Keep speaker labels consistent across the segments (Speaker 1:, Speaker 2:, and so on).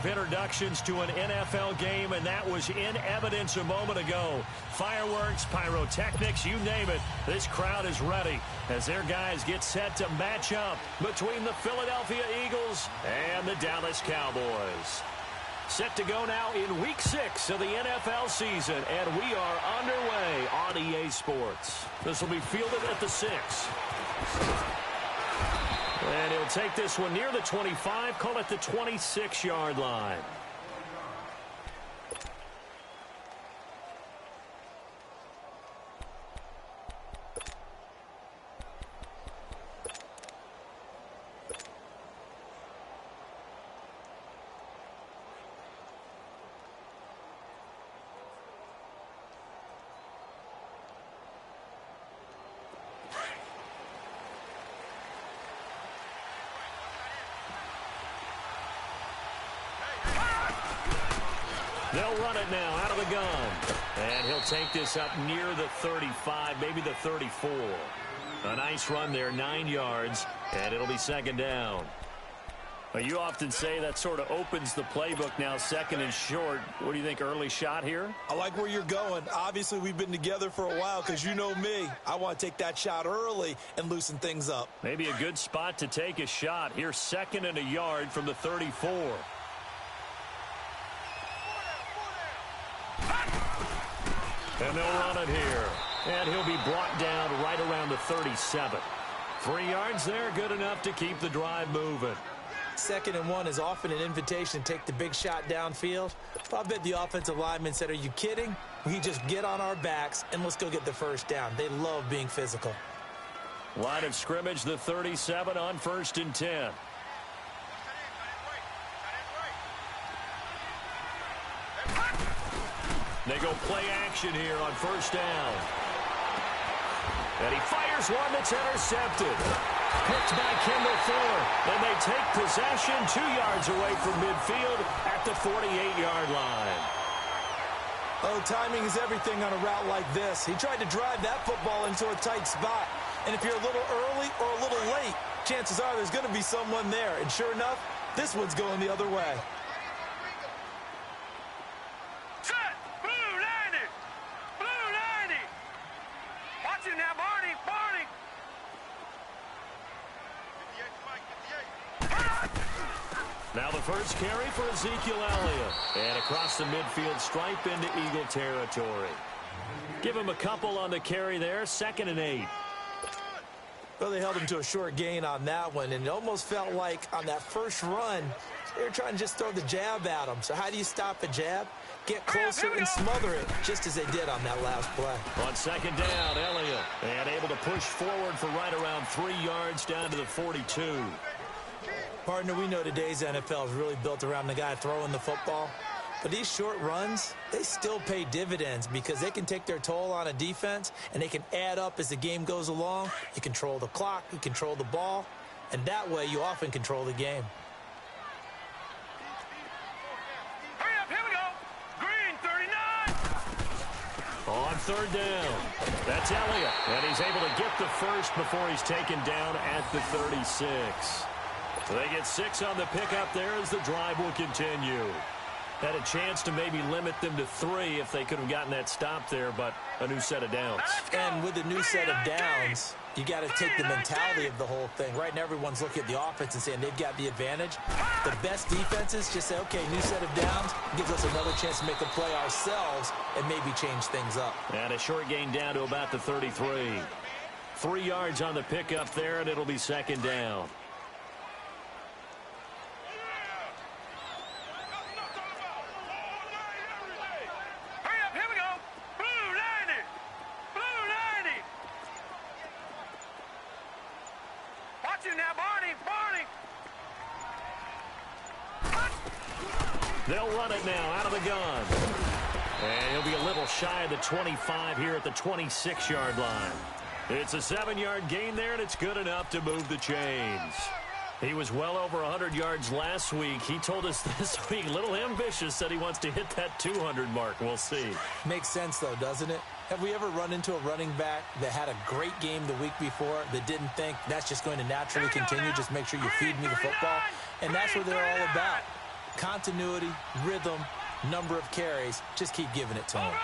Speaker 1: of introductions to an NFL game, and that was in evidence a moment ago. Fireworks, pyrotechnics, you name it. This crowd is ready as their guys get set to match up between the Philadelphia Eagles and the Dallas Cowboys. Set to go now in Week 6 of the NFL season, and we are underway on EA Sports. This will be fielded at the 6. And he'll take this one near the 25, call it the 26-yard line. They'll run it now out of the gun. And he'll take this up near the 35, maybe the 34. A nice run there, 9 yards, and it'll be second down. Well, you often say that sort of opens the playbook now, second and short. What do you think, early shot here?
Speaker 2: I like where you're going. Obviously, we've been together for a while because you know me. I want to take that shot early and loosen things up.
Speaker 1: Maybe a good spot to take a shot. Here's second and a yard from the 34. And they'll run it here. And he'll be brought down right around the 37. 3 yards there, good enough to keep the drive moving.
Speaker 2: Second and 1 is often an invitation to take the big shot downfield. But I bet the offensive lineman said, are you kidding? We just get on our backs and let's go get the first down. They love being physical.
Speaker 1: Line of scrimmage, the 37 on 1st and 10. They go play action here on 1st down. And he fires one that's intercepted. Picked by Kendall Fuller. And they take possession 2 yards away from midfield at the 48-yard line.
Speaker 2: Oh, timing is everything on a route like this. He tried to drive that football into a tight spot. And if you're a little early or a little late, chances are there's going to be someone there. And sure enough, this one's going the other way.
Speaker 1: Now the first carry for Ezekiel Elliott. And across the midfield stripe into Eagle territory. Give him a couple on the carry there. 2nd and 8.
Speaker 2: Well, they held him to a short gain on that one. And it almost felt like on that first run, they were trying to just throw the jab at him. So how do you stop a jab? Get closer and smother it, just as they did on that last play.
Speaker 1: On 2nd down, Elliott. And able to push forward for right around 3 yards down to the 42.
Speaker 2: Partner, we know today's NFL is really built around the guy throwing the football. But these short runs, they still pay dividends because they can take their toll on a defense and they can add up as the game goes along. You control the clock, you control the ball, and that way you often control the game.
Speaker 3: Hurry up, here we go. Green, 39.
Speaker 1: On 3rd down. That's Elliott. And he's able to get the first before he's taken down at the 36. So they get 6 on the pickup there as the drive will continue. Had a chance to maybe limit them to 3 if they could have gotten that stop there, but a new set of downs.
Speaker 2: And with a new set of downs, you got to take the mentality of the whole thing. Right now, everyone's looking at the offense and saying they've got the advantage. The best defenses just say, okay, new set of downs gives us another chance to make a play ourselves and maybe change things up.
Speaker 1: And a short gain down to about the 33. 3 yards on the pickup there, and it'll be 2nd down. They'll run it now out of the gun. And he'll be a little shy of the 25 here at the 26-yard line. It's a 7-yard gain there, and it's good enough to move the chains. He was well over 100 yards last week. He told us this week, a little ambitious, said he wants to hit that 200 mark. We'll see.
Speaker 2: Makes sense, though, doesn't it? Have we ever run into a running back that had a great game the week before that didn't think that's just going to naturally continue? Just make sure you feed me the football. And that's what they're all about. Continuity, rhythm, number of carries. Just keep giving it to him.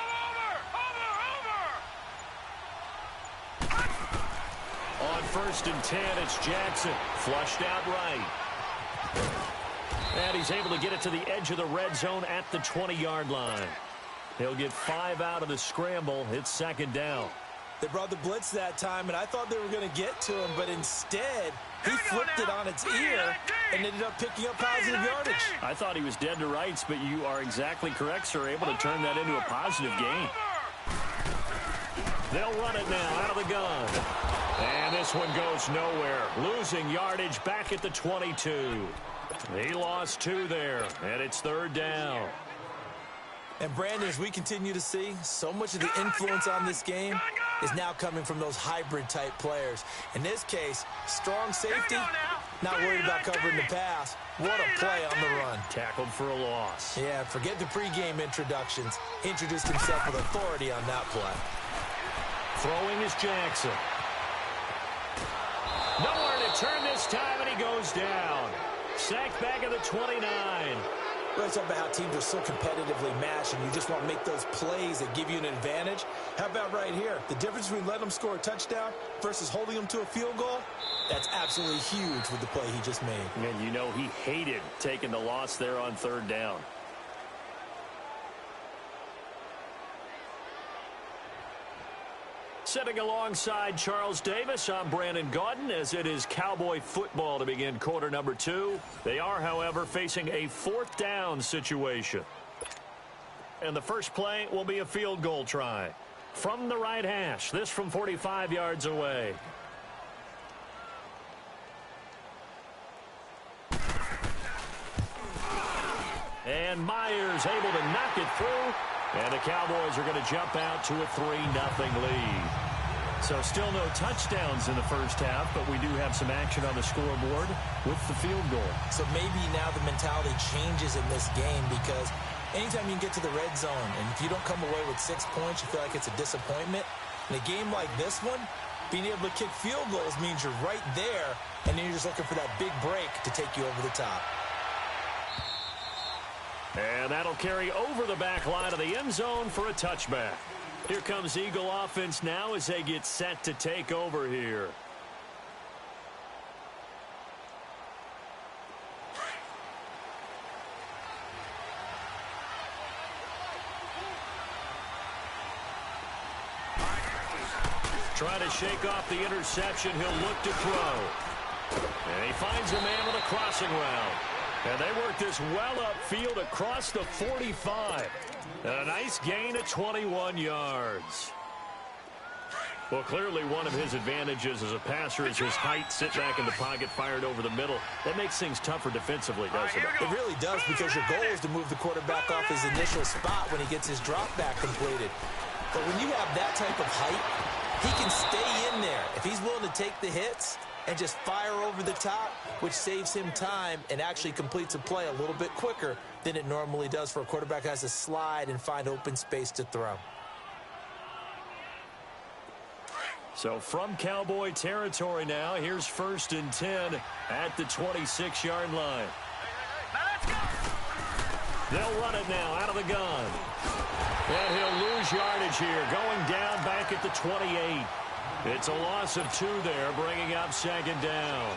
Speaker 1: On 1st and 10, it's Jackson. Flushed out right. And he's able to get it to the edge of the red zone at the 20-yard line. He'll get 5 out of the scramble. It's 2nd down.
Speaker 2: They brought the blitz that time, and I thought they were going to get to him, but instead he flipped it on its ear and ended up picking up positive yardage.
Speaker 1: I thought he was dead to rights, but you are exactly correct, sir. Able to turn that into a positive gain. They'll run it now out of the gun. And this one goes nowhere. Losing yardage back at the 22. He lost 2 there, and it's 3rd down.
Speaker 2: And, Brandon, as we continue to see, so much of the influence on this game is now coming from those hybrid-type players. In this case, strong safety, not worried about covering the pass. What a play on the run.
Speaker 1: Tackled for a loss.
Speaker 2: Yeah, forget the pregame introductions. Introduced himself with authority on that play.
Speaker 1: Throwing is Jackson. Nowhere to turn this time, and he goes down. Sacked back at the 29.
Speaker 2: Let's talk about how teams are so competitively matched, and you just want to make those plays that give you an advantage. How about right here? The difference between letting them score a touchdown versus holding them to a field goal, that's absolutely huge with the play he just made.
Speaker 1: And you know he hated taking the loss there on 3rd down. Sitting alongside Charles Davis, I'm Brandon Gaudin, as it is Cowboy football to begin quarter number 2. They are, however, facing a 4th down situation. And the first play will be a field goal try. From the right hash, this from 45 yards away. And Myers able to knock it through. And the Cowboys are going to jump out to a 3-0 lead. So still no touchdowns in the first half, but we do have some action on the scoreboard with the field goal. So maybe now the mentality changes in this game, because anytime you can get to the red zone, and if you don't come away with 6 points, you feel like it's a disappointment. In a game like this one, being able to kick field goals means you're right there, and then you're just looking for that big break to take you over the top. And that'll carry over the back line of the end zone for a touchback. Here comes Eagle offense now as they get set to take over here. Trying to shake off the interception. He'll look to throw. And he finds a man with a crossing route. And they work this well upfield across the 45. A nice gain of 21 yards. Well, clearly one of his advantages as a passer is his height. Sit back in the pocket, fired over the middle. That makes things tougher defensively, doesn't it? It really does, because your goal is to move the quarterback off his initial spot when he gets his drop back completed. But when you have that type of height, he can stay in there. If he's willing to take the hits and just fire over the top, which saves him time and actually completes a play a little bit quicker than it normally does for a quarterback who has to slide and find open space to throw. So from Cowboy territory now, here's 1st and 10 at the 26-yard line. They'll run it now out of the gun. And he'll lose yardage here, going down back at the 28. It's a loss of 2 there, bringing up 2nd down.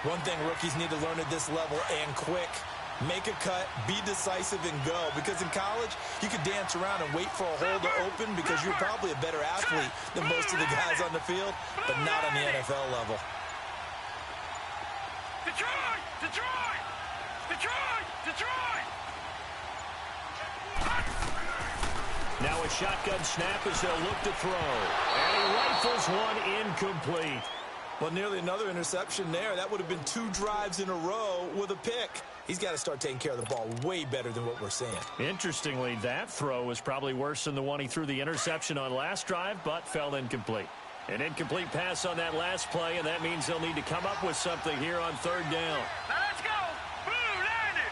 Speaker 1: One thing rookies need to learn at this level, and quick: make a cut, be decisive, and go. Because in college, you could dance around and wait for a hole to open because you're probably a better athlete than most of the guys on the field, but not on the NFL level.
Speaker 3: Detroit! Detroit! Detroit! Detroit!
Speaker 1: Now a shotgun snap as they'll look to throw. And he rifles one incomplete.
Speaker 2: Well, nearly another interception there. That would have been 2 drives in a row with a pick. He's got to start taking care of the ball way better than what we're seeing.
Speaker 1: Interestingly, that throw was probably worse than the one he threw the interception on last drive, but fell incomplete. An incomplete pass on that last play, and that means they'll need to come up with something here on 3rd down.
Speaker 3: Now let's go! Blue Landy!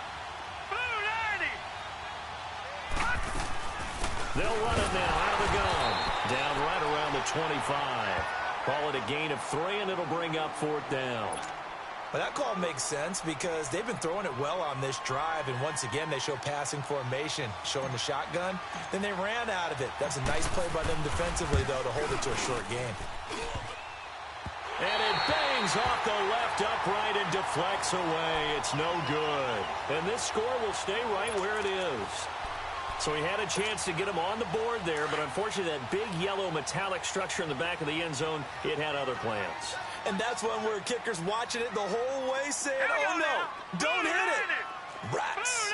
Speaker 3: Blue Landy!
Speaker 1: They'll run it now out of the gun. Down right around the 25. Call it a gain of 3, and it'll bring up 4th down.
Speaker 2: Well, that call makes sense because they've been throwing it well on this drive, and once again, they show passing formation, showing the shotgun. Then they ran out of it. That's a nice play by them defensively, though, to hold it to a short game.
Speaker 1: And it bangs off the left upright and deflects away. It's no good. And this score will stay right where it is. So he had a chance to get him on the board there, but unfortunately that big yellow metallic structure in the back of the end zone, it had other plans.
Speaker 2: And that's when we're kickers watching it the whole way saying, oh no, don't hit it. Rats.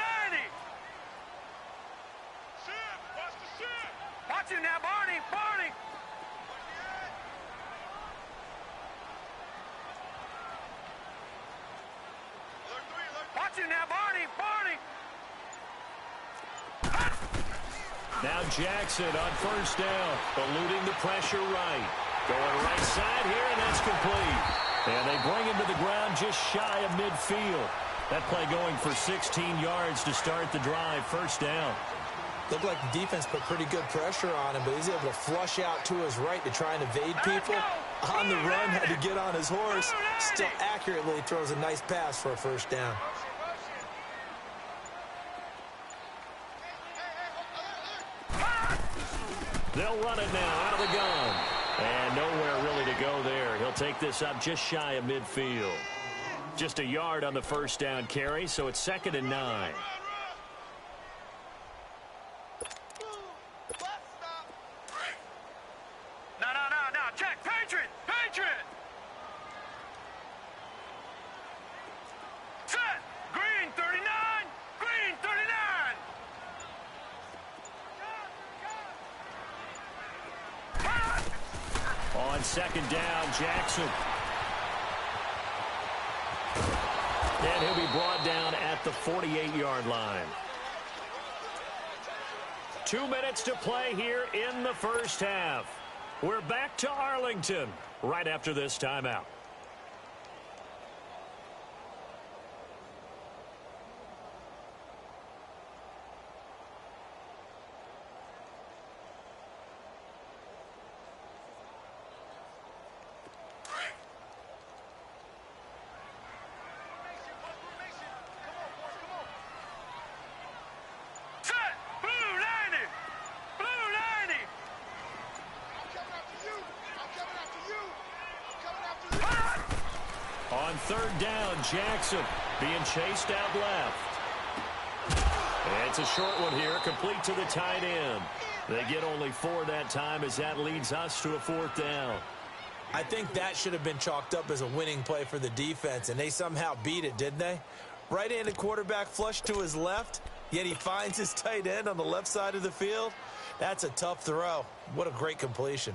Speaker 3: Watch him now, Barney, Barney. Watch him now, Barney, Barney.
Speaker 1: Now Jackson on first down, eluding the pressure right. Going right side here, and that's complete. And they bring him to the ground just shy of midfield. That play going for 16 yards to start the drive, first down.
Speaker 2: Looked like the defense put pretty good pressure on him, but he's able to flush out to his right to try and evade people. On the run, had to get on his horse. Still accurately throws a nice pass for a first down.
Speaker 1: They'll run it now out of the gun. And nowhere really to go there. He'll take this up just shy of midfield. Just a yard on the first down carry, so it's 2nd and 9.
Speaker 3: No. Check. Patriot. Set. Green 39. Green 39.
Speaker 1: On 2nd down, Jackson. And he'll be brought down at the 48-yard line. 2 minutes to play here in the first half. We're back to Arlington right after this timeout. On 3rd down, Jackson being chased out left. And it's a short one here, complete to the tight end. They get only 4 that time as that leads us to a 4th down.
Speaker 2: I think that should have been chalked up as a winning play for the defense, and they somehow beat it, didn't they? Right-handed quarterback flushed to his left, yet he finds his tight end on the left side of the field. That's a tough throw. What a great completion.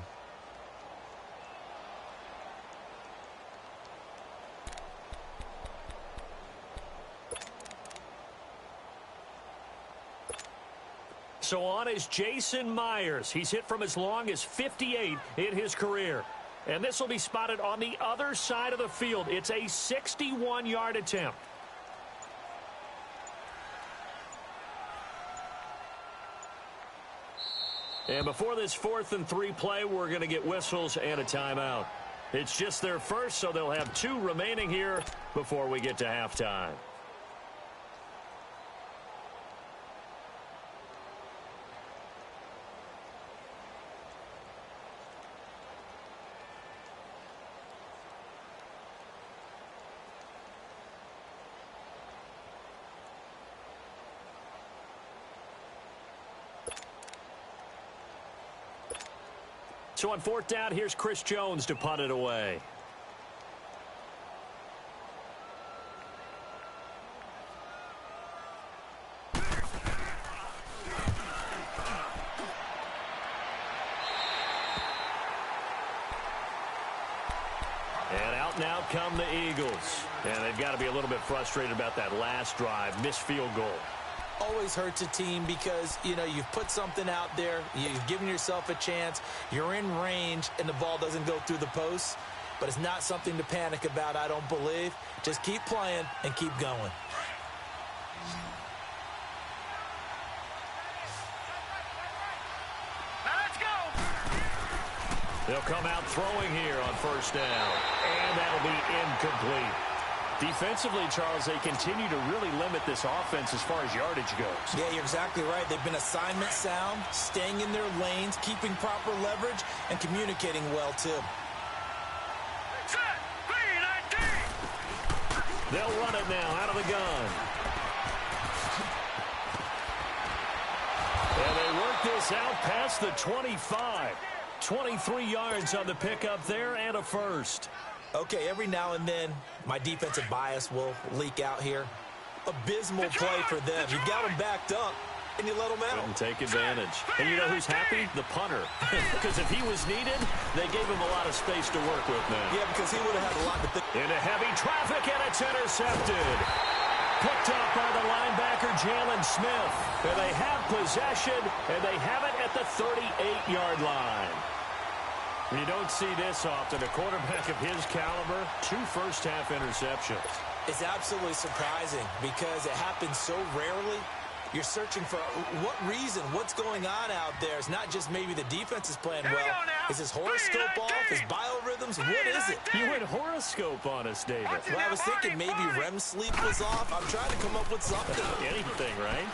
Speaker 1: So on is Jason Myers. He's hit from as long as 58 in his career. And this will be spotted on the other side of the field. It's a 61-yard attempt. And before this 4th and 3 play, we're going to get whistles and a timeout. It's just their first, so they'll have 2 remaining here before we get to halftime. So on 4th down, here's Chris Jones to punt it away. And out now come the Eagles. And they've got to be a little bit frustrated about that last drive, missed field goal.
Speaker 2: Always hurts a team because, you know, you've put something out there, you've given yourself a chance, you're in range, and the ball doesn't go through the posts. But it's not something to panic about, I don't believe. Just keep playing and keep going.
Speaker 3: Now let's go.
Speaker 1: They'll come out throwing here on 1st down. And that'll be incomplete. Defensively, Charles, they continue to really limit this offense as far as yardage goes.
Speaker 2: Yeah, you're exactly right. They've been assignment sound, staying in their lanes, keeping proper leverage, and communicating well, too.
Speaker 3: Set. 3-19.
Speaker 1: They'll run it now out of the gun. And they work this out past the 25. 23 yards on the pickup there and a first.
Speaker 2: Okay, every now and then, my defensive bias will leak out here. Abysmal play for them. You got them backed up, and you let them out.
Speaker 1: Couldn't take advantage. And you know who's happy? The punter. Because if he was needed, they gave him a lot of space to work with now.
Speaker 2: Yeah, because he would have had a lot to think.
Speaker 1: Into heavy traffic, and it's intercepted. Picked up by the linebacker, Jalen Smith. And they have possession, and they have it at the 38-yard line. You don't see this often. A quarterback of his caliber, 2 first-half interceptions.
Speaker 2: It's absolutely surprising because it happens so rarely. You're searching for what reason, what's going on out there. It's not just maybe the defense is playing well. Is his horoscope off? His biorhythms? What is it?
Speaker 1: You went horoscope on us, David.
Speaker 2: Well, I was thinking maybe REM sleep was off. I'm trying to come up with something.
Speaker 1: Anything, right?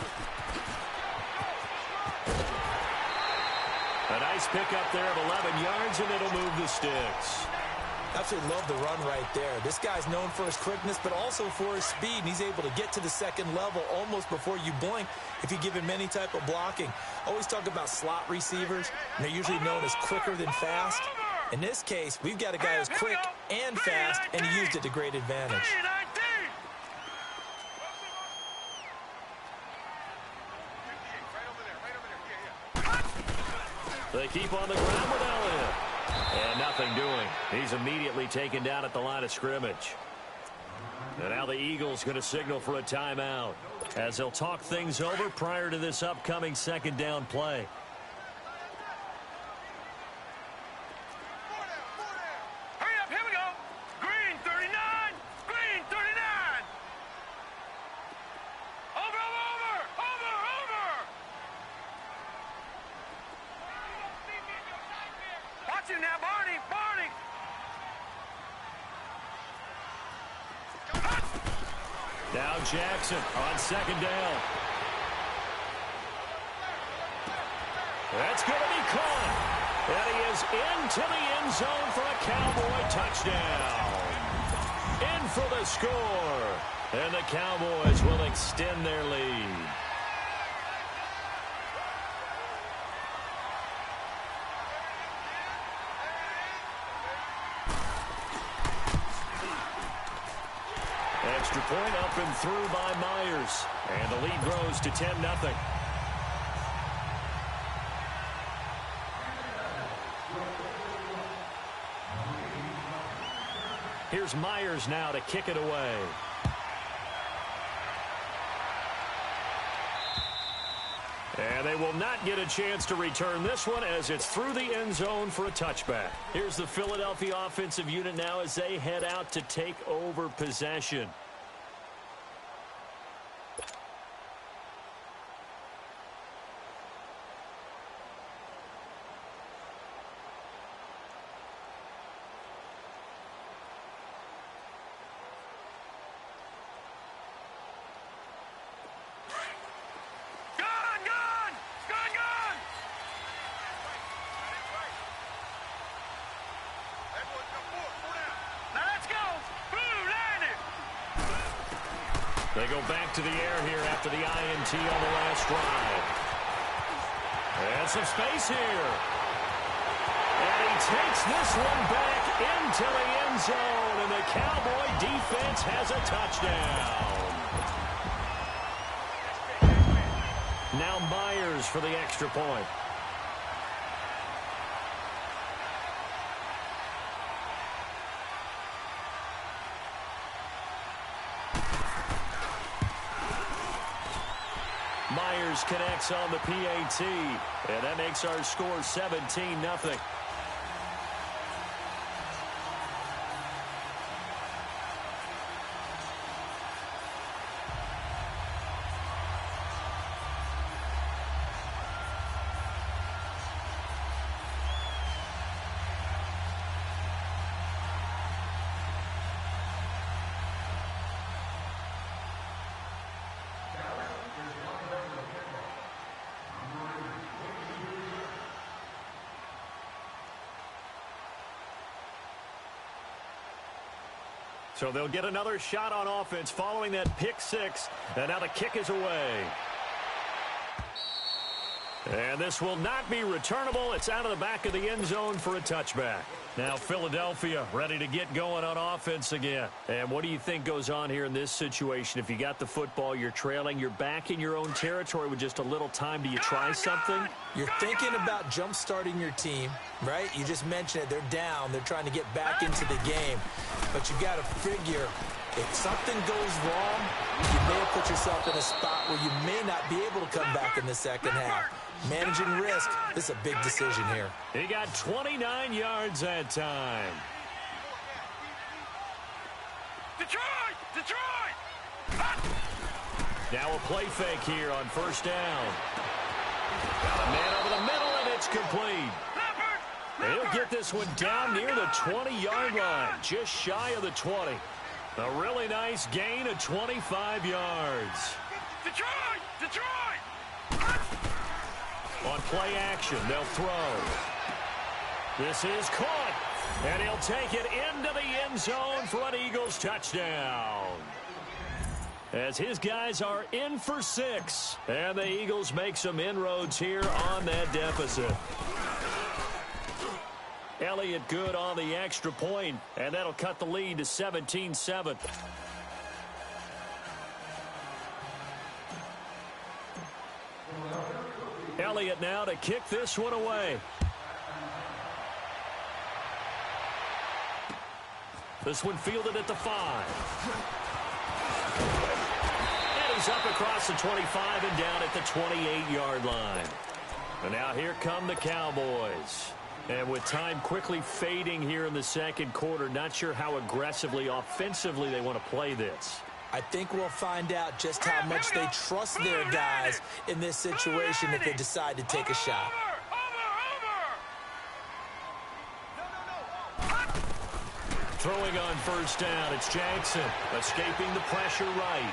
Speaker 1: A nice pickup there of 11 yards, and it'll move the sticks.
Speaker 2: Absolutely love the run right there. This guy's known for his quickness, but also for his speed. And he's able to get to the second level almost before you blink if you give him any type of blocking. Always talk about slot receivers, and they're usually known as quicker than fast. In this case, we've got a guy who's quick and fast, and he used it to great advantage.
Speaker 3: 3-19.
Speaker 1: They keep on the ground with Elliott. And nothing doing. He's immediately taken down at the line of scrimmage. And now the Eagles going to signal for a timeout as they'll talk things over prior to this upcoming second down play.
Speaker 3: Hurry up, here we go. Green 39. Green 39. Over. Watch him now, Barney.
Speaker 1: Now Jackson on second down. That's going to be caught. And he is into the end zone for a Cowboy touchdown. In for the score. And the Cowboys will extend their lead. Extra point up and through by Myers. And the lead grows to 10-0. Here's Myers now to kick it away. And they will not get a chance to return this one as it's through the end zone for a touchback. Here's the Philadelphia offensive unit now as they head out to take over possession. They go back to the air here after the INT on the last drive. And some space here. And he takes this one back into the end zone. And the Cowboy defense has a touchdown. Now Myers for the extra point. Myers connects on the PAT, and that makes our score 17-0. So they'll get another shot on offense following that pick six. And now the kick is away. And this will not be returnable. It's out of the back of the end zone for a touchback. Now Philadelphia ready to get going on offense again. And what do you think goes on here in this situation? If you got the football, you're trailing, you're back in your own territory with just a little time. Do you try something?
Speaker 2: You're thinking about jump-starting your team, right? You just mentioned it. They're down. They're trying to get back into the game. But you got to figure, if something goes wrong, you may have put yourself in a spot where you may not be able to come back in the second half. Managing risk, this is a big decision here.
Speaker 1: He got 29 yards that time.
Speaker 3: Detroit! Detroit!
Speaker 1: Now a play fake here on first down. Got a man over the middle, and it's complete. He'll get this one down near the 20-yard line, just shy of the 20. A really nice gain of 25 yards.
Speaker 3: Detroit! Detroit!
Speaker 1: On play action, they'll throw. This is caught, and he'll take it into the end zone for an Eagles touchdown. As his guys are in for 6, and the Eagles make some inroads here on that deficit. Elliott good on the extra point, and that'll cut the lead to 17-7. Elliott now to kick this one away. This one fielded at the 5. And he's up across the 25 and down at the 28-yard line. And now here come the Cowboys. And with time quickly fading here in the second quarter, not sure how aggressively, offensively they want to play this.
Speaker 2: I think we'll find out just how much they trust their guys in this situation if they decide to take a shot.
Speaker 1: Throwing on first down, it's Jackson, escaping the pressure right.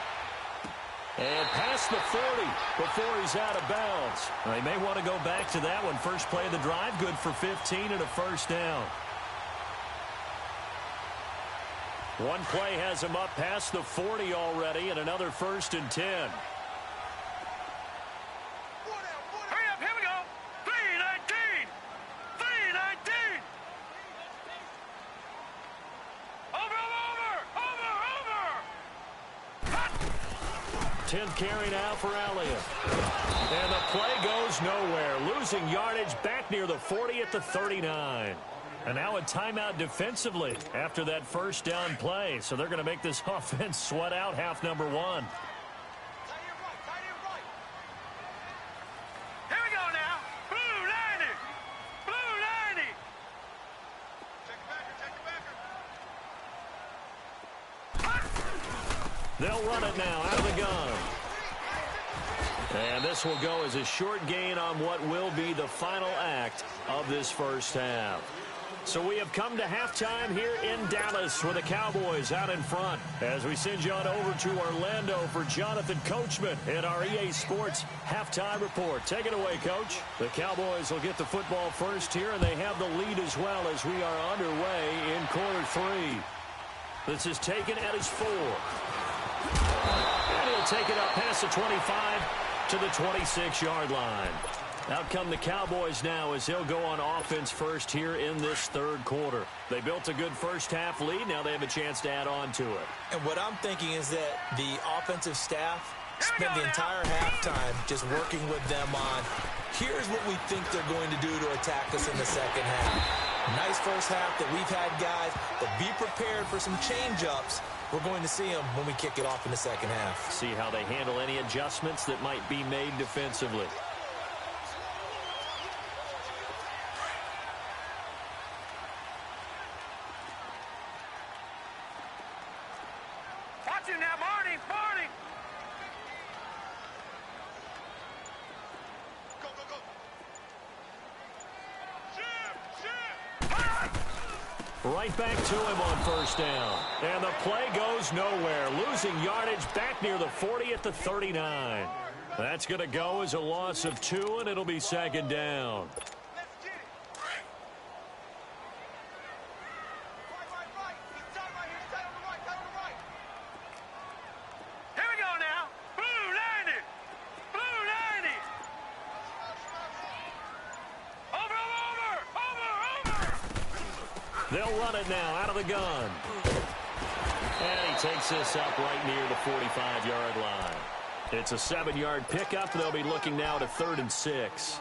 Speaker 1: And past the 40 before he's out of bounds. They may want to go back to that one. First play of the drive, good for 15 and a first down. One play has him up past the 40 already, and another 1st and 10.
Speaker 3: Hurry up, here we go. 3-19. 3-19. Over.
Speaker 1: 10th carry now for Elliott. And the play goes nowhere. Losing yardage back near the 40 at the 39. And now a timeout defensively after that first down play. So they're going to make this offense sweat out half number 1.
Speaker 3: Here we go now. Blue 90. Blue 90. Check it back.
Speaker 1: They'll run it now out of the gun. And this will go as a short gain on what will be the final act of this first half. So we have come to halftime here in Dallas with the Cowboys out in front. As we send you on over to Orlando for Jonathan Coachman in our EA Sports halftime report. Take it away, Coach. The Cowboys will get the football first here, and they have the lead as well as we are underway in quarter 3. This is taken at his 4. And he'll take it up past the 25 to the 26-yard line. Out come the Cowboys now as they'll go on offense first here in this third quarter. They built a good first half lead. Now they have a chance to add on to it.
Speaker 2: And what I'm thinking is that the offensive staff spent the entire halftime just working with them on, here's what we think they're going to do to attack us in the second half. Nice first half that we've had, guys, but be prepared for some change-ups. We're going to see them when we kick it off in the second half.
Speaker 1: See how they handle any adjustments that might be made defensively.
Speaker 3: Watching now, Marty. Marty. Go, go, go.
Speaker 1: Right back to him on first down. And the play goes nowhere. Losing yardage back near the 40 at the 39. That's going to go as a loss of 2, and it'll be second down. They'll run it now out of the gun. And he takes this up right near the 45-yard line. It's a 7-yard pickup. They'll be looking now to 3rd and 6.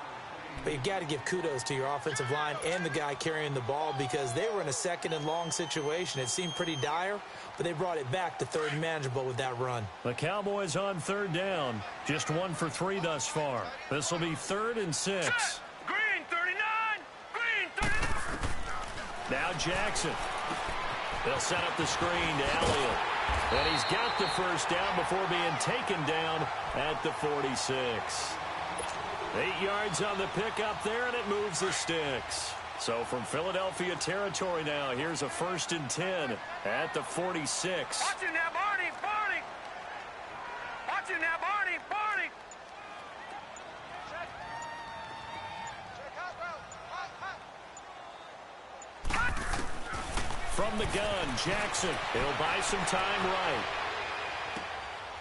Speaker 2: But you've got to give kudos to your offensive line and the guy carrying the ball because they were in a 2nd and long situation. It seemed pretty dire, but they brought it back to 3rd and manageable with that run.
Speaker 1: The Cowboys on 3rd down. Just 1 for 3 thus far. This will be 3rd and 6.
Speaker 3: Green 39. Green 39.
Speaker 1: Now Jackson. They'll set up the screen to Elliott. And he's got the first down before being taken down at the 46. 8 yards on the pickup there, and it moves the sticks. So from Philadelphia territory now, here's a 1st and 10 at the 46.
Speaker 3: Watching now, Barney. Barney. Watching now, Barney. Barney.
Speaker 1: From the gun, Jackson. He'll buy some time right.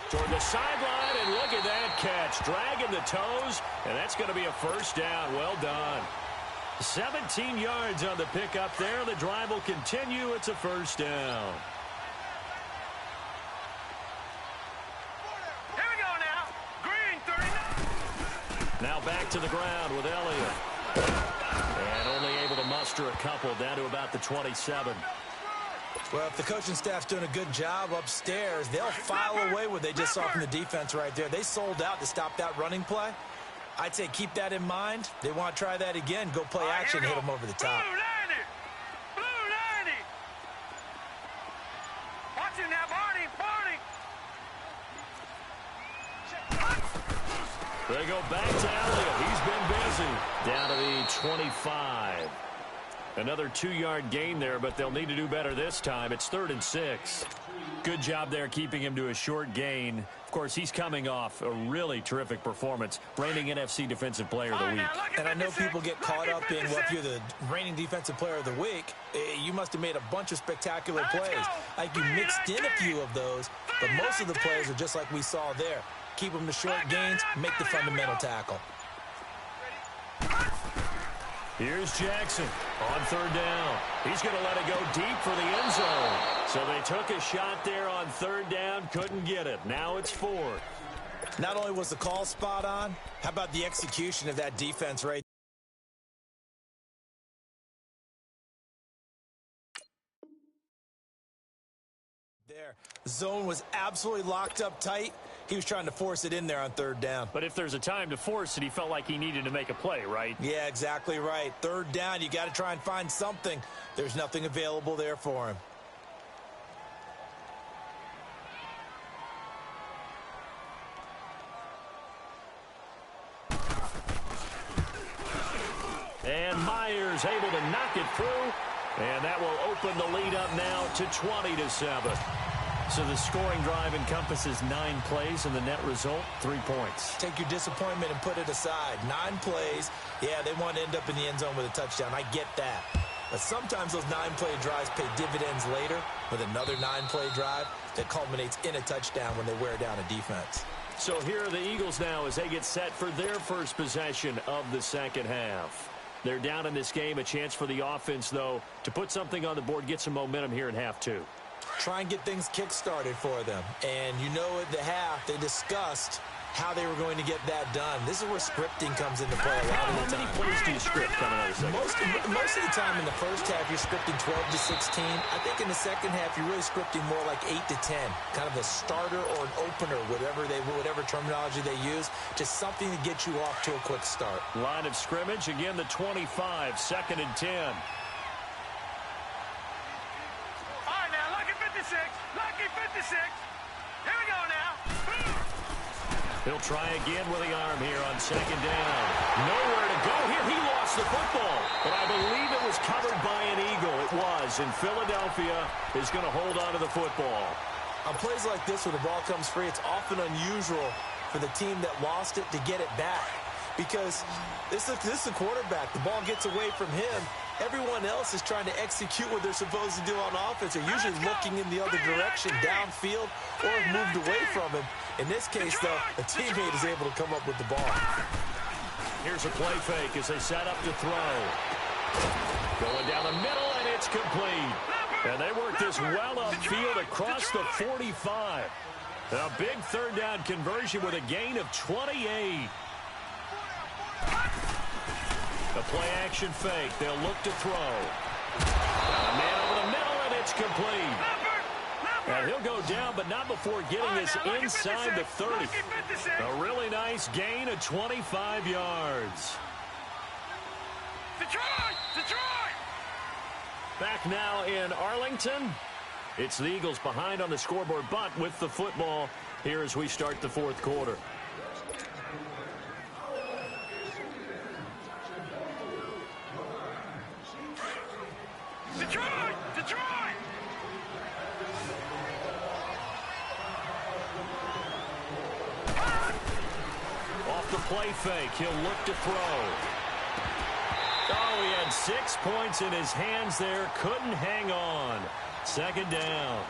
Speaker 1: Toward the sideline, and look at that catch. Dragging the toes, and that's going to be a first down. Well done. 17 yards on the pickup there. The drive will continue. It's a first down.
Speaker 3: Here we go now. Green 39.
Speaker 1: Now back to the ground with Elliott. And only able to muster a couple down to about the 27.
Speaker 2: Well, if the coaching staff's doing a good job upstairs, they'll file away what they just saw from the defense right there. They sold out to stop that running play. I'd say keep that in mind. They want to try that again. Go play action, hit them over the top.
Speaker 3: Blue 90. Watching now, Barney. Barney.
Speaker 1: They go back to Elliott. He's been busy. Down to the 25. Another 2-yard gain there, but they'll need to do better this time. It's 3rd and 6. Good job there keeping him to a short gain. Of course, he's coming off a really terrific performance, reigning NFC Defensive Player of the Week.
Speaker 2: And I know people get caught up in, well, if you're the reigning Defensive Player of the Week, you must have made a bunch of spectacular plays. I think you mixed in a few of those, but most of the plays are just like we saw there. Keep them to short gains, make the fundamental tackle.
Speaker 1: Here's Jackson on 3rd down. He's going to let it go deep for the end zone. So they took a shot there on 3rd down, couldn't get it. Now it's 4th.
Speaker 2: Not only was the call spot on, how about the execution of that defense right there? Zone was absolutely locked up tight. He was trying to force it in there on 3rd down.
Speaker 1: But if there's a time to force it, he felt like he needed to make a play, right?
Speaker 2: Yeah, exactly right. 3rd down, you got to try and find something. There's nothing available there for him.
Speaker 1: And Myers able to knock it through. And that will open the lead up now to 20-7. So the scoring drive encompasses 9 plays, and the net result, 3 points.
Speaker 2: Take your disappointment and put it aside. 9 plays. Yeah, they want to end up in the end zone with a touchdown. I get that. But sometimes those 9-play drives pay dividends later with another 9-play drive that culminates in a touchdown when they wear down a defense.
Speaker 1: So here are the Eagles now as they get set for their first possession of the second half. They're down in this game. A chance for the offense, though, to put something on the board, get some momentum here in half 2.
Speaker 2: Try and get things kick-started for them. And you know at the half, they discussed how they were going to get that done. This is where scripting comes into play a lot of the time.
Speaker 1: How many plays do you script coming out of the second?
Speaker 2: Most of the time in the first half, you're scripting 12 to 16. I think in the second half, you're really scripting more like 8 to 10. Kind of a starter or an opener, whatever terminology they use. Just something to get you off to a quick start.
Speaker 1: Line of scrimmage, again, the 25, 2nd and 10.
Speaker 3: Lucky 56. Here we go now.
Speaker 1: He'll try again with the arm here on 2nd down. Nowhere to go here. He lost the football, but I believe it was covered by an Eagle. It was, and Philadelphia is going to hold on to the football.
Speaker 2: On plays like this where the ball comes free, it's often unusual for the team that lost it to get it back because this is the quarterback. The ball gets away from him. Everyone else is trying to execute what they're supposed to do on offense. They're usually looking in the other direction, downfield, or have moved away from him. In this case, though, a teammate is able to come up with the ball.
Speaker 1: Here's a play fake as they set up to throw. Going down the middle, and and it's complete. And they work this well upfield across the 45. A big third down conversion with a gain of 28. A play-action fake. They'll look to throw. A man over the middle, and it's complete. And he'll go down, but not before getting this inside the 30. A really nice gain of 25 yards.
Speaker 3: Detroit!
Speaker 1: Back now in Arlington. It's the Eagles behind on the scoreboard, but with the football here as we start the fourth quarter.
Speaker 3: Detroit!
Speaker 1: Off the play fake, he'll look to throw. Oh, he had 6 points in his hands there, couldn't hang on. Second down.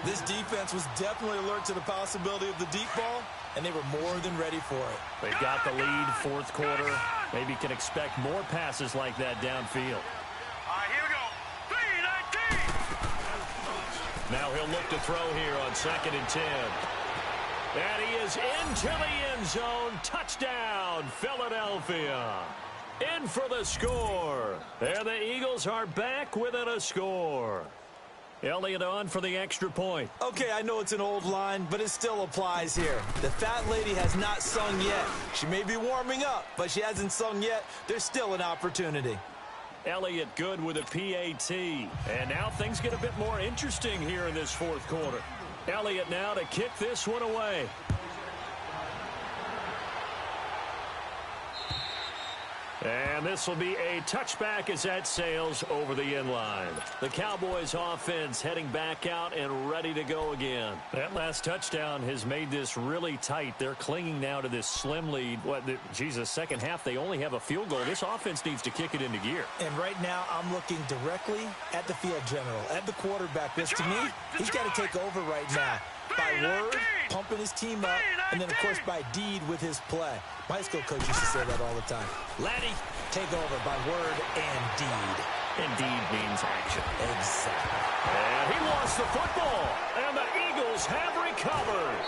Speaker 2: This defense was definitely alert to the possibility of the deep ball, and they were more than ready for it.
Speaker 1: They've got the lead, fourth quarter. Maybe can expect more passes like that downfield.
Speaker 3: All right, here we go. 3-19.
Speaker 1: Now he'll look to throw here on 2nd and 10. And he is into the end zone. Touchdown, Philadelphia. In for the score. And the Eagles are back within a score. Elliott on for the extra point.
Speaker 2: Okay, I know it's an old line, but it still applies here. The fat lady has not sung yet. She may be warming up, but she hasn't sung yet. There's still an opportunity.
Speaker 1: Elliott good with a PAT. And now things get a bit more interesting here in this fourth quarter. Elliott now to kick this one away. And this will be a touchback as that sails over the end line. The Cowboys offense heading back out and ready to go again. That last touchdown has made this really tight. They're clinging now to this slim lead. Second half, they only have a field goal. This offense needs to kick it into gear.
Speaker 2: And right now, I'm looking directly at the field general, at the quarterback. Because to me, he's got to take over right now. By word, pumping his team up, and then, of course, by deed with his play. My high school coach used to say that all the time. Laddie, take over by word and deed.
Speaker 1: And deed means action.
Speaker 2: Exactly.
Speaker 1: And he lost the football, and the Eagles have recovered.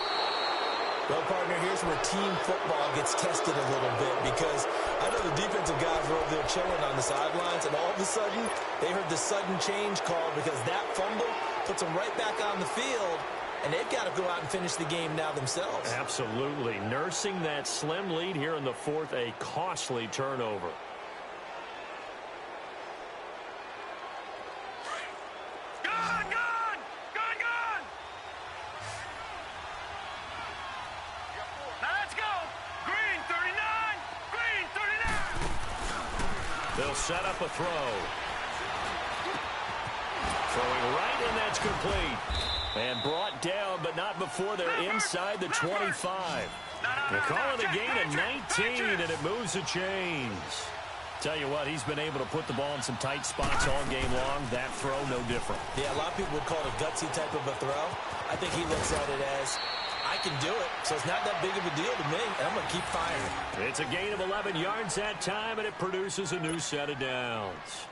Speaker 2: Well, partner, here's where team football gets tested a little bit because I know the defensive guys were over there chilling on the sidelines, and all of a sudden, they heard the sudden change call because that fumble puts them right back on the field. And they've got to go out and finish the game now themselves.
Speaker 1: Absolutely. Nursing that slim lead here in the fourth, a costly turnover.
Speaker 3: Gone! Now let's go. Green 39.
Speaker 1: They'll set up a throw. Throwing right, and that's complete. And brought down, but not before they're inside the 25. They're calling a gain of 19, and it moves the chains. Tell you what, he's been able to put the ball in some tight spots all game long. That throw, no different.
Speaker 2: Yeah, a lot of people would call it a gutsy type of a throw. I think he looks at it as, I can do it, so it's not that big of a deal to me, and I'm going to keep firing.
Speaker 1: It's a gain of 11 yards that time, and it produces a new set of downs.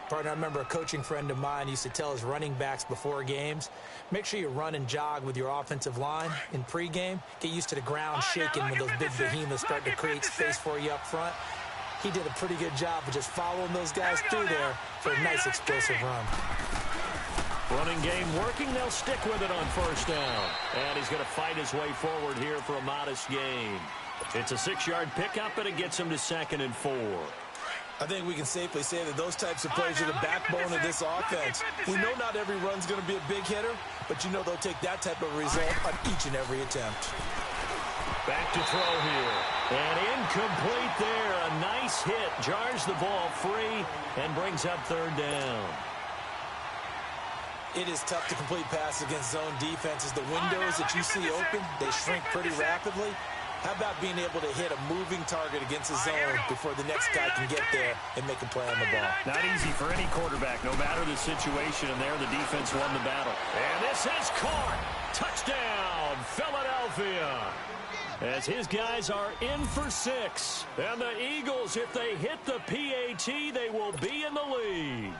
Speaker 2: Partner, I remember a coaching friend of mine used to tell his running backs before games, make sure you run and jog with your offensive line in pregame. Get used to the ground shaking when those big behemoths start to create space for you up front. He did a pretty good job of just following those guys through there for a nice explosive run.
Speaker 1: Running game working. They'll stick with it on first down. And he's going to fight his way forward here for a modest gain. It's a 6-yard pickup, and it gets him to 2nd and 4.
Speaker 2: I think we can safely say that those types of plays are the backbone of this offense. We know not every run's going to be a big hitter, but you know they'll take that type of result on each and every attempt.
Speaker 1: Back to throw here. And incomplete there. A nice hit. Jars the ball free and brings up 3rd down.
Speaker 2: It is tough to complete passes against zone defenses. The windows that you see open, they shrink pretty rapidly. How about being able to hit a moving target against the zone before the next guy can get there and make a play on the ball?
Speaker 1: Not easy for any quarterback, no matter the situation, and there the defense won the battle. And this is caught. Touchdown, Philadelphia. As his guys are in for 6. And the Eagles, if they hit the PAT, they will be in the lead.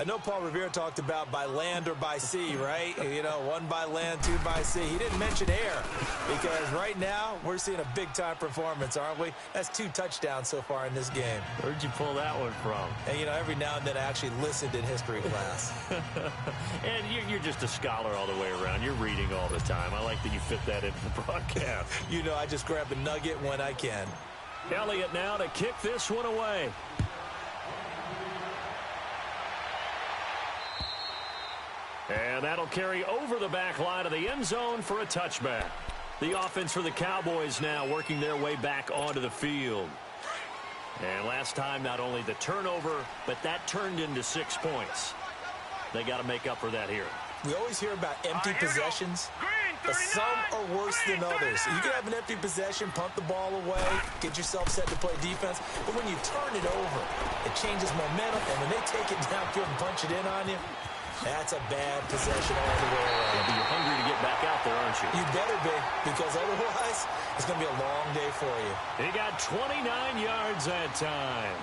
Speaker 2: I know Paul Revere talked about by land or by sea, right? You know, 1 by land, 2 by sea. He didn't mention air because right now we're seeing a big-time performance, aren't we? That's 2 touchdowns so far in this game.
Speaker 1: Where'd you pull that one from?
Speaker 2: And, you know, every now and then I actually listened in history class.
Speaker 1: And you're just a scholar all the way around. You're reading all the time. I like that you fit that into the broadcast.
Speaker 2: You know, I just grab a nugget when I can.
Speaker 1: Elliott now to kick this one away. And that'll carry over the back line of the end zone for a touchback. The offense for the Cowboys now working their way back onto the field. And last time, not only the turnover, but that turned into 6 points. They got to make up for that here.
Speaker 2: We always hear about empty possessions, but some are worse than others. You can have an empty possession, punt the ball away, get yourself set to play defense, but when you turn it over, it changes momentum, and when they take it downfield and punch it in on you, that's a bad possession all the way around.
Speaker 1: Yeah, but you're hungry to get back out there, aren't you?
Speaker 2: You better be, because otherwise it's going to be a long day for you.
Speaker 1: He got 29 yards that time.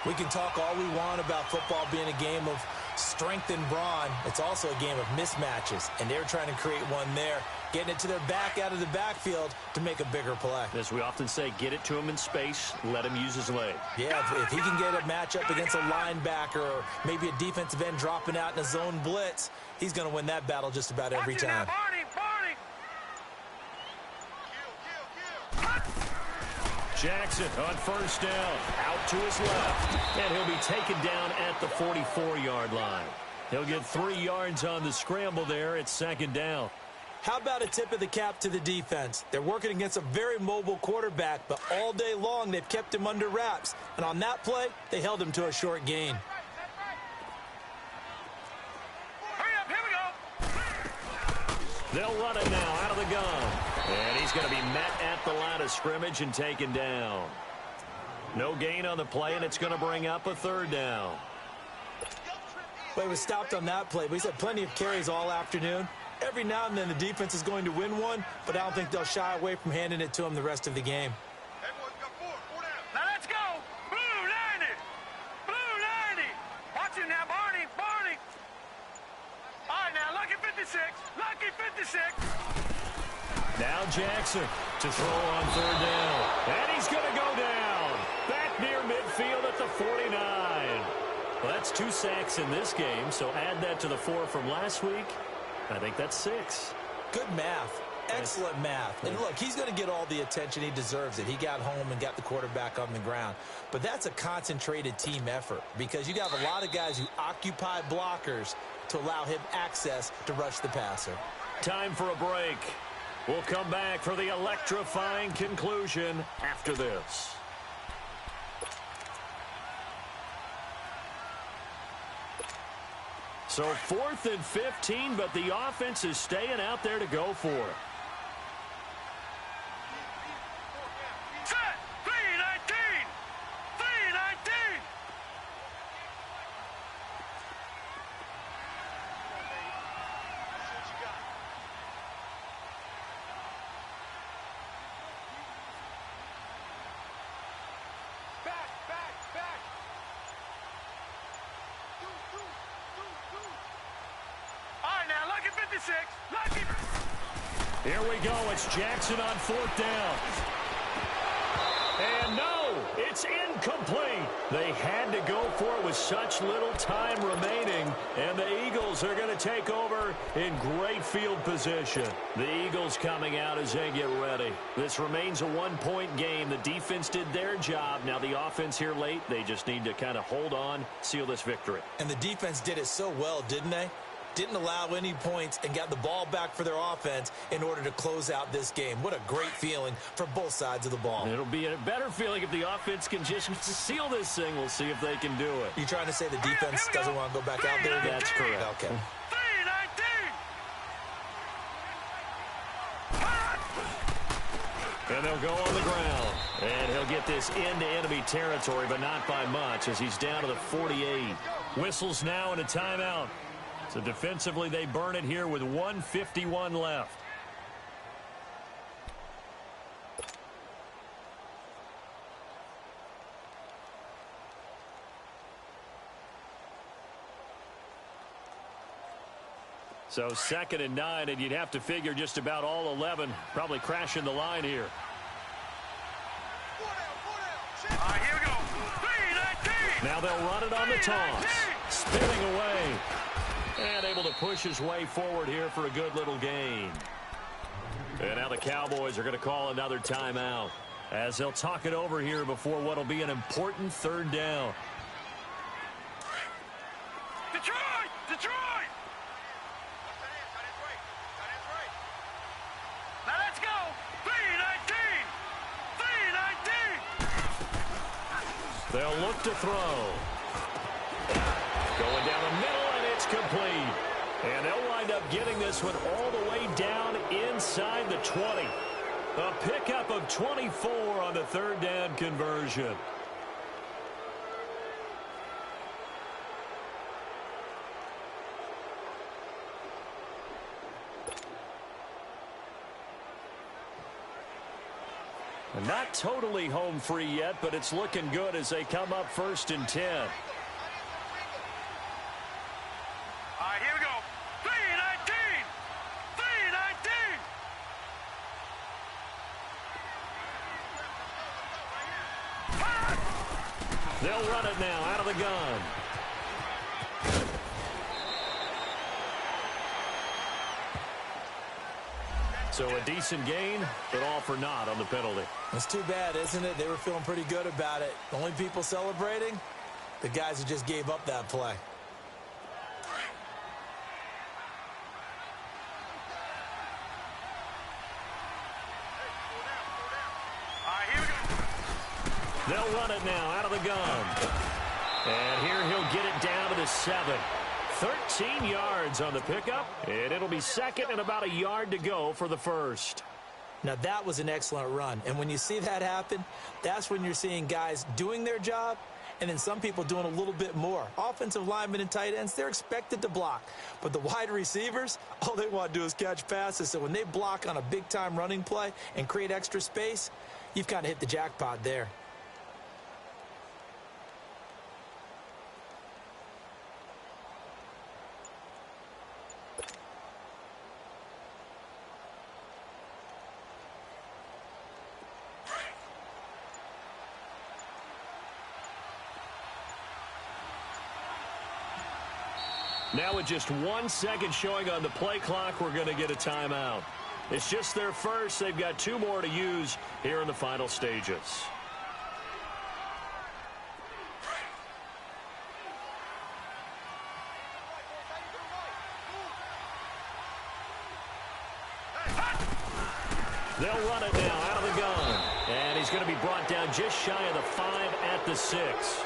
Speaker 2: We can talk all we want about football being a game of strength and brawn. It's also a game of mismatches, and they're trying to create one there, getting it to their back out of the backfield to make a bigger play.
Speaker 1: As we often say, get it to him in space, let him use his leg.
Speaker 2: Yeah, if he can get a matchup against a linebacker or maybe a defensive end dropping out in a zone blitz, he's going to win that battle just about every time.
Speaker 1: Jackson on first down, out to his left, and he'll be taken down at the 44-yard line. He'll get 3 yards on the scramble there at second down.
Speaker 2: How about a tip of the cap to the defense? They're working against a very mobile quarterback, but all day long they've kept him under wraps. And on that play, they held him to a short gain.
Speaker 3: Hurry up, here we go.
Speaker 1: They'll run it now out of the gun. And he's going to be met at the line of scrimmage and taken down. No gain on the play, and it's going to bring up a third down.
Speaker 2: Well, he was stopped on that play, but he's had plenty of carries all afternoon. Every now and then the defense is going to win one, but I don't think they'll shy away from handing it to him the rest of the game.
Speaker 3: Everyone's got 4 down. Now let's go. Blue 90. Blue 90. Watch it now, Barney. Barney. All right, now, lucky 56. Lucky 56.
Speaker 1: Now Jackson to throw on third down. And he's going to go down. Back near midfield at the 49. Well, that's 2 sacks in this game, so add that to the 4 from last week. I think that's 6.
Speaker 2: Good math. Excellent math. And look, he's going to get all the attention. He deserves it. He got home and got the quarterback on the ground. But that's a concentrated team effort because you got a lot of guys who occupy blockers to allow him access to rush the passer.
Speaker 1: Time for a break. We'll come back for the electrifying conclusion after this. So 4th and 15, but the offense is staying out there to go for it.
Speaker 3: Set. 319. 319. Back. All right, now, lucky 56. Lucky.
Speaker 1: Here we go. It's Jackson on 4th down. And no, it's incomplete. They had to go for it with such little time remaining. And the Eagles are going to take over in great field position. The Eagles coming out as they get ready. This remains a 1-point game. The defense did their job. Now the offense here late, they just need to kind of hold on, seal this victory.
Speaker 2: And the defense did it so well, didn't they? Didn't allow any points and got the ball back for their offense in order to close out this game. What a great feeling for both sides of the ball.
Speaker 1: It'll be a better feeling if the offense can just seal this thing. We'll see if they can do it.
Speaker 2: You trying to say the defense doesn't want to go back out there again?
Speaker 1: That's correct.
Speaker 2: Okay.
Speaker 3: 319.
Speaker 1: And they'll go on the ground. And he'll get this into enemy territory, but not by much as he's down to the 48. Whistles now and a timeout. So defensively, they burn it here with 1:51 left. So 2nd and 9, and you'd have to figure just about all 11 probably crashing the line here.
Speaker 3: All right, here we go. 3-19.
Speaker 1: Now they'll run it on the toss. Spinning away. And able to push his way forward here for a good little gain. And now the Cowboys are going to call another timeout as they'll talk it over here before what will be an important 3rd down.
Speaker 3: Detroit! Detroit! Now let's go! 3-19! 3-19!
Speaker 1: They'll look to throw. Going down the middle, and it's complete. And they'll wind up getting this one all the way down inside the 20. A pickup of 24 on the 3rd down conversion. Not totally home free yet, but it's looking good as they come up 1st and 10.
Speaker 3: All right, here we go. 3-19! 3-19!
Speaker 1: They'll run it now out of the gun. So a decent gain, but all for naught on the penalty.
Speaker 2: It's too bad, isn't it? They were feeling pretty good about it. The only people celebrating, the guys who just gave up that play.
Speaker 3: All right, here we go.
Speaker 1: They'll run it now out of the gun. And here he'll get it down to the 7. 13 yards on the pickup, and it'll be 2nd and about a yard to go for the 1st.
Speaker 2: Now, that was an excellent run. And when you see that happen, that's when you're seeing guys doing their job and then some people doing a little bit more. Offensive linemen and tight ends, they're expected to block. But the wide receivers, all they want to do is catch passes. So when they block on a big-time running play and create extra space, you've kind of hit the jackpot there.
Speaker 1: Now with just 1 second showing on the play clock, we're going to get a timeout. It's just their first. They've got 2 more to use here in the final stages. They'll run it now out of the gun. And he's going to be brought down just shy of the 5 at the 6.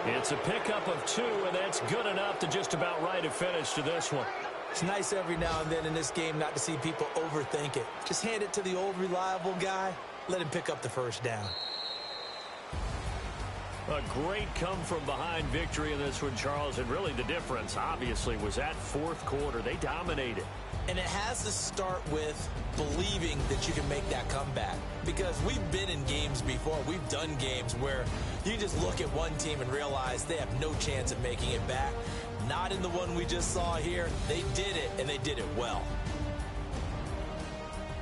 Speaker 1: It's a pickup of 2, and that's good enough to just about write a finish to this one.
Speaker 2: It's nice every now and then in this game not to see people overthink it. Just hand it to the old reliable guy. Let him pick up the 1st down.
Speaker 1: A great come-from-behind victory in this one, Charles. And really the difference, obviously, was that 4th quarter. They dominated.
Speaker 2: And it has to start with believing that you can make that comeback. Because we've been in games before. We've done games where you just look at one team and realize they have no chance of making it back. Not in the one we just saw here. They did it, and they did it well.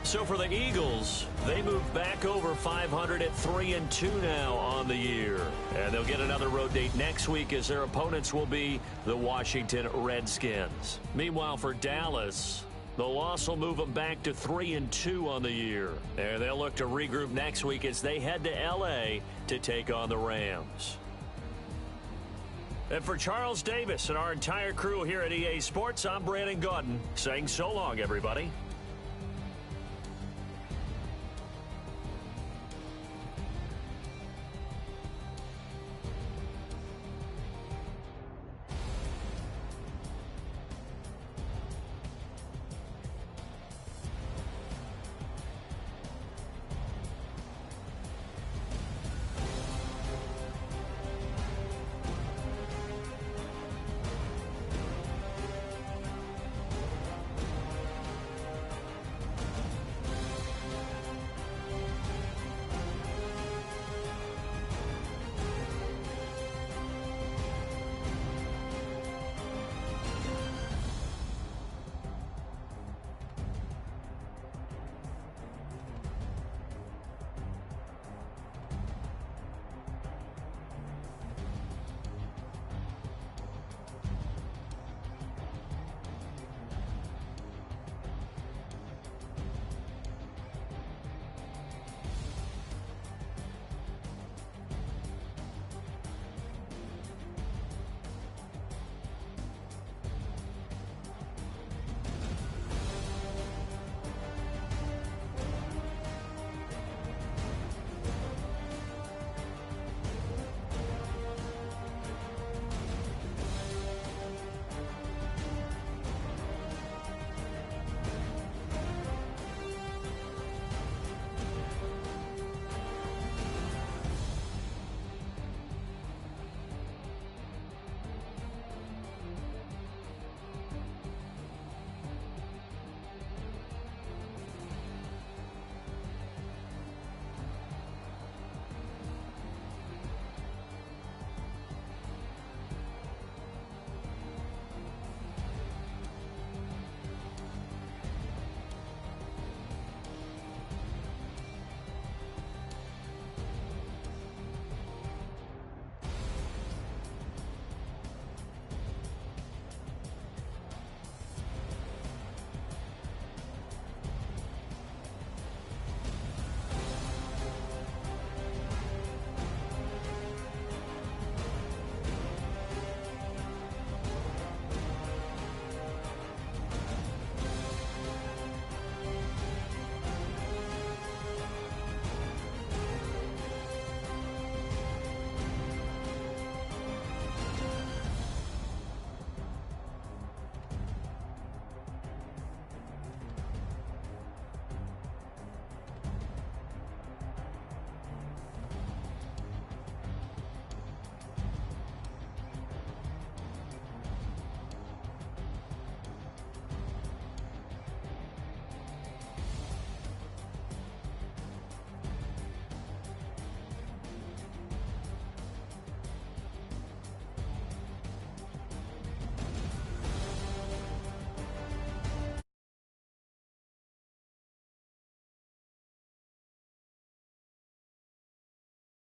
Speaker 1: So for the Eagles, they move back over 500 at 3-2 now on the year. And they'll get another road date next week as their opponents will be the Washington Redskins. Meanwhile, for Dallas, the loss will move them back to 3-2 on the year. And they'll look to regroup next week as they head to L.A. to take on the Rams. And for Charles Davis and our entire crew here at EA Sports, I'm Brandon Gaudin saying so long, everybody.